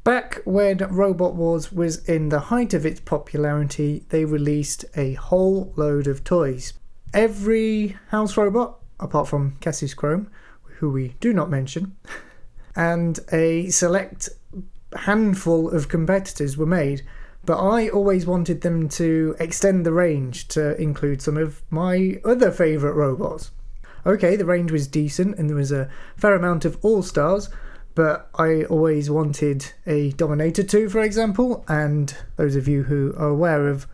Back when Robot Wars was in the height of its popularity, they released a whole load of toys. Every house robot, apart from Cassius Chrome, who we do not mention, and a select handful of competitors were made, but I always wanted them to extend the range to include some of my other favourite robots. Okay, the range was decent and there was a fair amount of all-stars, but I always wanted a Dominator II, for example, and those of you who are aware of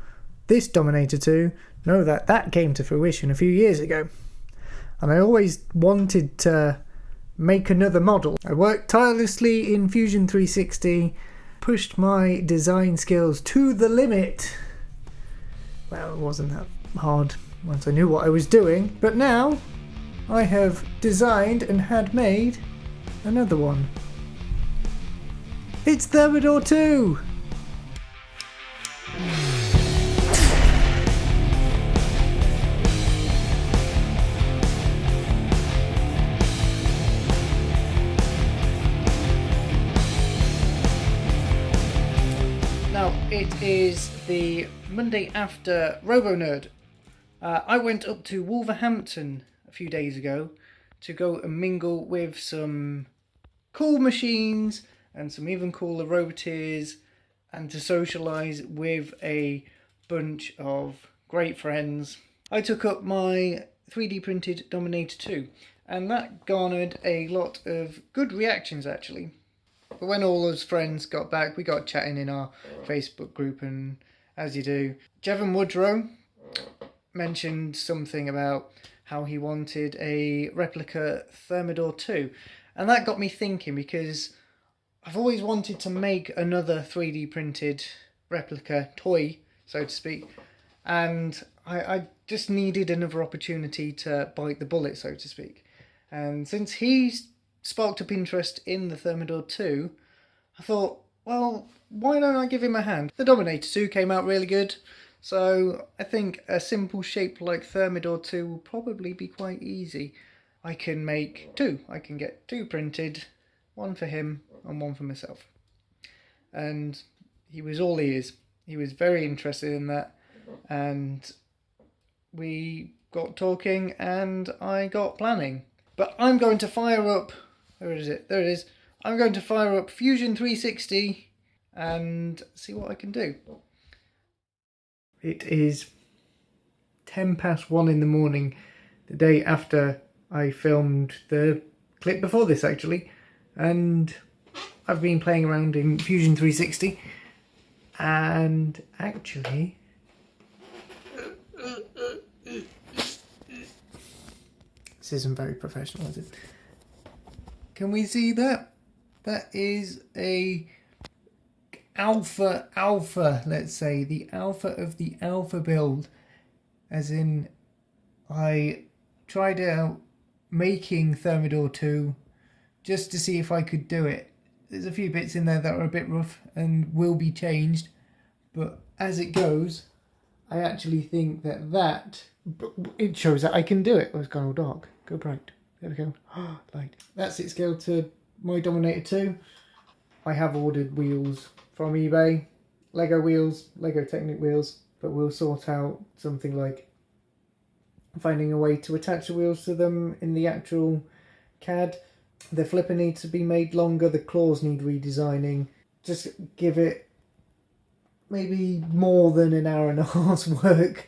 this Dominator II know that that came to fruition a few years ago. And I always wanted to make another model. I worked tirelessly in Fusion 360, pushed my design skills to the limit. Well, it wasn't that hard once I knew what I was doing, but now I have designed and had made another one. It's Thermidor II! Now, it is the Monday after RoboNerd. I went up to Wolverhampton a few days ago to go and mingle with some cool machines and some even cooler roboteers, and to socialise with a bunch of great friends. I took up my 3D printed Dominator II, and that garnered a lot of good reactions actually. But when all those friends got back, we got chatting in our Facebook group, and as you do, Jevan Woodrow mentioned something about how he wanted a replica Thermidor II. And that got me thinking, because I've always wanted to make another 3D printed replica toy, so to speak. And I just needed another opportunity to bite the bullet, so to speak. And since he's sparked up interest in the Thermidor II, I thought, well, why don't I give him a hand? The Dominator II came out really good, so I think a simple shape like Thermidor II will probably be quite easy. I can make two. I can get two printed, one for him and one for myself. And he was all ears. He was very interested in that, and we got talking and I got planning. But I'm going to fire up, where is it? There it is. I'm going to fire up Fusion 360 and see what I can do. It is 1:10 in the morning, the day after I filmed the clip before this actually, and I've been playing around in Fusion 360, and actually this isn't very professional, is it? Can we see that? That is a alpha, let's say, the alpha of the alpha build, as in I tried out making Thermidor II just to see if I could do it. There's a few bits in there that are a bit rough and will be changed, but as it goes, I actually think that it shows that I can do it. Oh, it's gone all dark. Go bright. There we go. Light. That's it scaled to my Dominator II. I have ordered wheels from eBay, Lego wheels, Lego Technic wheels, but we'll sort out something like finding a way to attach the wheels to them in the actual CAD. The flipper needs to be made longer, the claws need redesigning. Just give it maybe more than an hour and a half's work,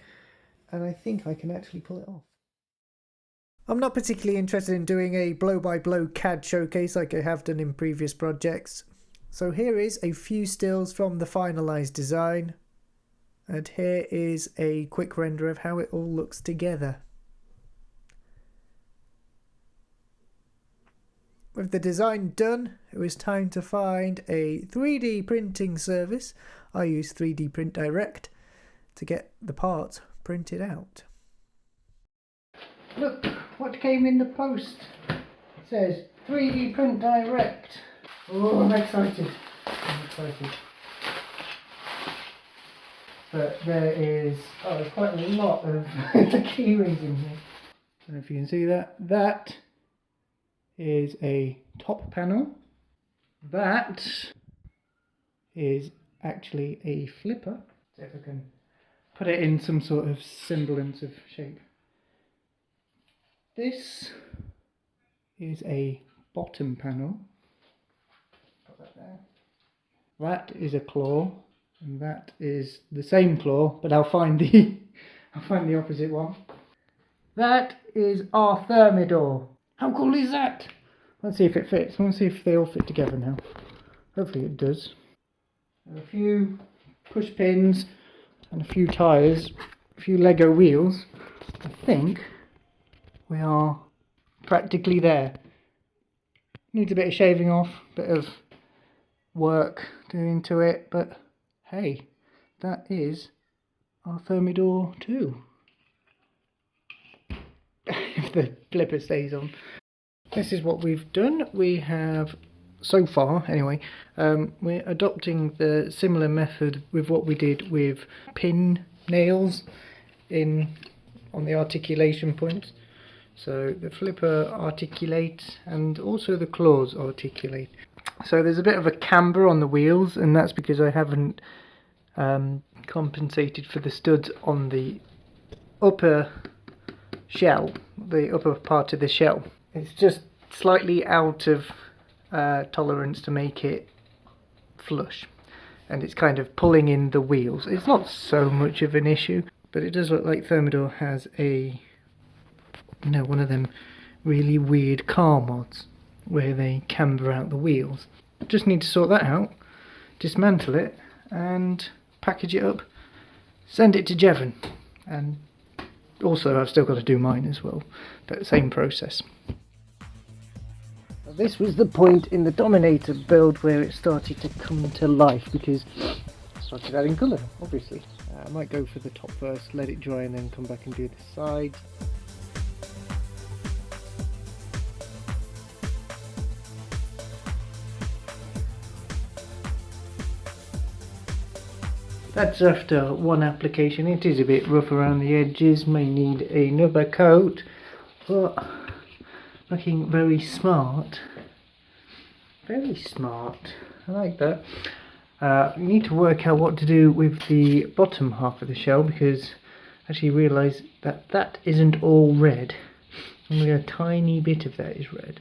and I think I can actually pull it off. I'm not particularly interested in doing a blow-by-blow CAD showcase like I have done in previous projects, so here is a few stills from the finalised design, and here is a quick render of how it all looks together. With the design done, it was time to find a 3D printing service. I use 3D Print Direct to get the parts printed out. Look what came in the post. It says 3D Print Direct. Oh, I'm excited. But there is, there's quite a lot of key rings in here. I don't know if you can see that. That is a top panel. That is actually a flipper. See if I can put it in some sort of semblance of shape. This is a bottom panel. Put that there. That is a claw, and that is the same claw, but I'll find the opposite one. That is our Thermidor. How cool is that? Let's see if it fits. I want to see if they all fit together now. Hopefully it does. A few push pins and a few tyres, a few Lego wheels. I think we are practically there. Needs a bit of shaving off, bit of work doing to it, but hey, that is our Thermidor II. If the flipper stays on. This is what we've done. We have, so far anyway, we're adopting the similar method with what we did with pin nails on the articulation points. So the flipper articulates and also the claws articulate. So there's a bit of a camber on the wheels, and that's because I haven't compensated for the studs on the upper shell, the upper part of the shell. It's just slightly out of tolerance to make it flush, and it's kind of pulling in the wheels. It's not so much of an issue, but it does look like Thermidor has a, you know, one of them really weird car mods where they camber out the wheels. Just need to sort that out, dismantle it and package it up, send it to Jevan, and also I've still got to do mine as well, but same process. This was the point in the Dominator build where it started to come to life, because I started adding colour, obviously. I might go for the top first, let it dry, and then come back and do the sides. That's after one application. It is a bit rough around the edges, may need another coat, but looking very smart. Very smart. I like that. You need to work out what to do with the bottom half of the shell, because I actually realise that that isn't all red. Only a tiny bit of that is red.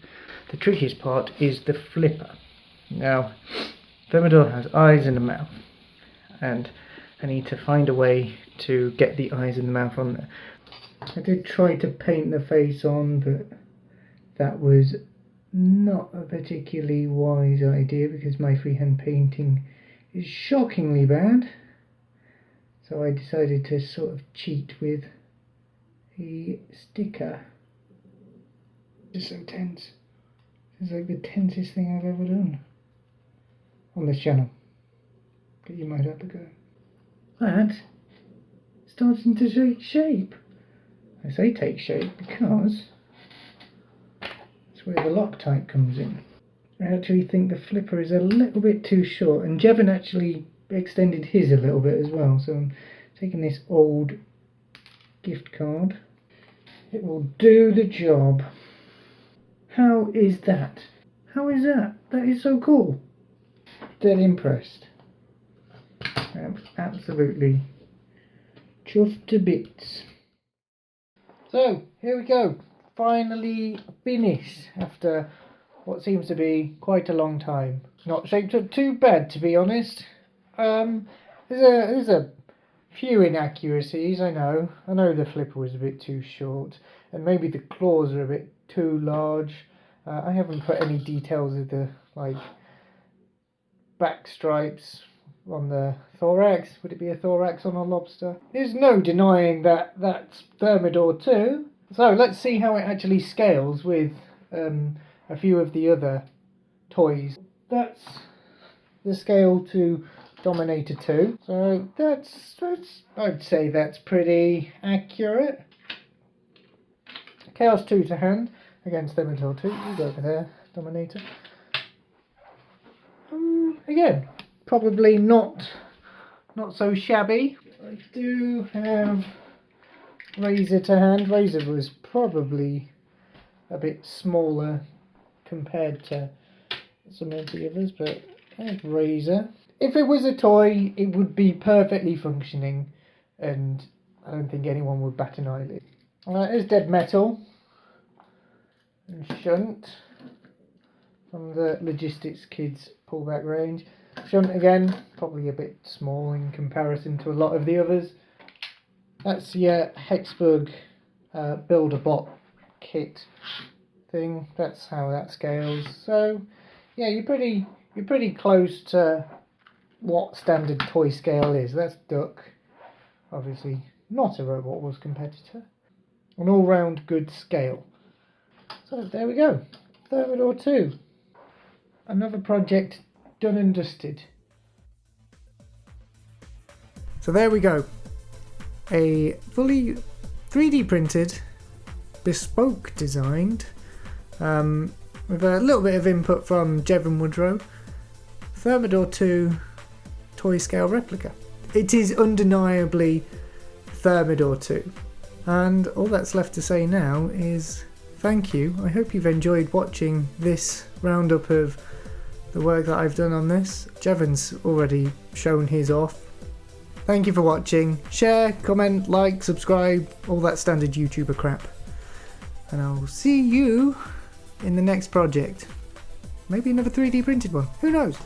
The trickiest part is the flipper. Now, Thermidor has eyes and a mouth, and I need to find a way to get the eyes and the mouth on there. I did try to paint the face on, but that was not a particularly wise idea because my freehand painting is shockingly bad. So I decided to sort of cheat with a sticker. It's so tense. It's like the tensest thing I've ever done on this channel. But you might have to go. That's starting to take shape. I say take shape because that's where the Loctite comes in. I actually think the flipper is a little bit too short, and Jevan actually extended his a little bit as well, so I'm taking this old gift card. It will do the job. How is that? How is that? That is so cool. Dead impressed. I'm absolutely chuffed to bits. So, here we go. Finally finished after what seems to be quite a long time. Not shaped up too bad, to be honest. There's a few inaccuracies, I know. I know the flipper was a bit too short, and maybe the claws are a bit too large. I haven't put any details of the, like, back stripes on the thorax. Would it be a thorax on a lobster? There's no denying that that's Thermidor II. So let's see how it actually scales with a few of the other toys. That's the scale to Dominator II. So that's I'd say that's pretty accurate. Chaos 2 to hand against Thermidor II. You go over there, Dominator. Again, probably not so shabby. I do have Razor to hand. Razor was probably a bit smaller compared to some of the others, but I have Razor. If it was a toy, it would be perfectly functioning, and I don't think anyone would bat an eyelid. There's dead metal and shunt from the Logistics Kids pullback range. Shunt again, probably a bit small in comparison to a lot of the others. That's your Hexburg Build-A-Bot kit thing. That's how that scales. So yeah, you're pretty close to what standard toy scale is. That's Duck, obviously not a Robot Wars competitor. An all-round good scale. So there we go, Thermidor II. Another project done and dusted. So there we go. A fully 3D printed, bespoke designed, with a little bit of input from Jevan Woodrow, Thermidor II toy scale replica. It is undeniably Thermidor II. And all that's left to say now is thank you. I hope you've enjoyed watching this roundup of the work that I've done on this. Jevan's already shown his off. Thank you for watching. Share, comment, like, subscribe, all that standard YouTuber crap. And I'll see you in the next project. Maybe another 3D printed one. Who knows?